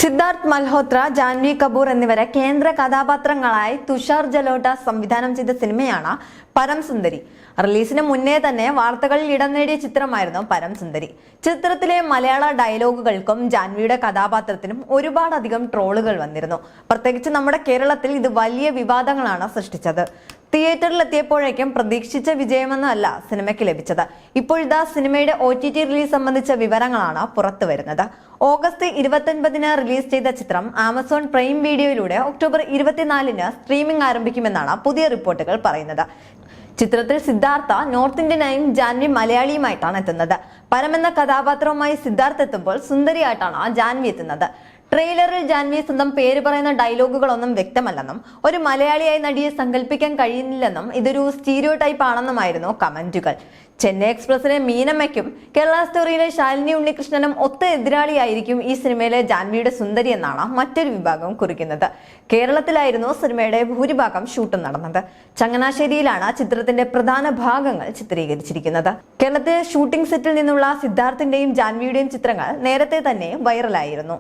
സിദ്ധാർത്ഥ് മൽഹോത്ര, ജാൻവി കപൂർ എന്നിവരെ കേന്ദ്ര കഥാപാത്രങ്ങളായി തുഷാർ ജലോട്ട സംവിധാനം ചെയ്ത സിനിമയാണ് പരം സുന്ദരി. റിലീസിന് മുന്നേ തന്നെ വാർത്തകളിൽ ഇടം നേടിയ ചിത്രമായിരുന്നു പരം സുന്ദരി. ചിത്രത്തിലെ മലയാള ഡയലോഗുകൾക്കും ജാൻവിയുടെ കഥാപാത്രത്തിനും ഒരുപാടധികം ട്രോളുകൾ വന്നിരുന്നു. പ്രത്യേകിച്ച് നമ്മുടെ കേരളത്തിൽ ഇത് വലിയ വിവാദങ്ങളാണ് സൃഷ്ടിച്ചത്. തിയേറ്ററിലെത്തിയപ്പോഴേക്കും പ്രതീക്ഷിച്ച വിജയമൊന്നുമല്ല സിനിമയ്ക്ക് ലഭിച്ചത്. ഇപ്പോഴിതാ സിനിമയുടെ OTT റിലീസ് സംബന്ധിച്ച വിവരങ്ങളാണ് പുറത്തു വരുന്നത്. ഓഗസ്റ്റ് 29-ന് റിലീസ് ചെയ്ത ചിത്രം ആമസോൺ പ്രൈം വീഡിയോയിലൂടെ ഒക്ടോബർ 24-ന് സ്ട്രീമിംഗ് ആരംഭിക്കുമെന്നാണ് പുതിയ റിപ്പോർട്ടുകൾ പറയുന്നത്. ചിത്രത്തിൽ സിദ്ധാർത്ഥ നോർത്ത് ഇന്ത്യനായും ജാൻവി മലയാളിയുമായിട്ടാണ് എത്തുന്നത്. പരം എന്ന കഥാപാത്രവുമായി സിദ്ധാർത്ഥ് എത്തുമ്പോൾ സുന്ദരിയായിട്ടാണ് ജാൻവി എത്തുന്നത്. ട്രെയിലറിൽ ജാൻവി സ്വന്തം പേര് പറയുന്ന ഡയലോഗുകളൊന്നും വ്യക്തമല്ലെന്നും ഒരു മലയാളിയായി നടിയെ സങ്കല്പിക്കാൻ കഴിയുന്നില്ലെന്നും ഇതൊരു സ്റ്റീരിയോ ടൈപ്പ് ആണെന്നുമായിരുന്നു കമന്റുകൾ. ചെന്നൈ എക്സ്പ്രസിലെ മീനമ്മയ്ക്കും കേരള സ്റ്റോറിയിലെ ശാലിനി ഉണ്ണികൃഷ്ണനും ഒത്ത എതിരാളിയായിരിക്കും ഈ സിനിമയിലെ ജാൻവിയുടെ സുന്ദരി എന്നാണ് മറ്റൊരു വിഭാഗം കുറിക്കുന്നത്. കേരളത്തിലായിരുന്നു സിനിമയുടെ ഭൂരിഭാഗം ഷൂട്ടും നടന്നത്. ചങ്ങനാശ്ശേരിയിലാണ് ചിത്രത്തിന്റെ പ്രധാന ഭാഗങ്ങൾ ചിത്രീകരിച്ചിരിക്കുന്നത്. കേരളത്തിലെ ഷൂട്ടിംഗ് സെറ്റിൽ നിന്നുള്ള സിദ്ധാർത്ഥിന്റെയും ജാൻവിയുടെയും ചിത്രങ്ങൾ നേരത്തെ തന്നെ വൈറലായിരുന്നു.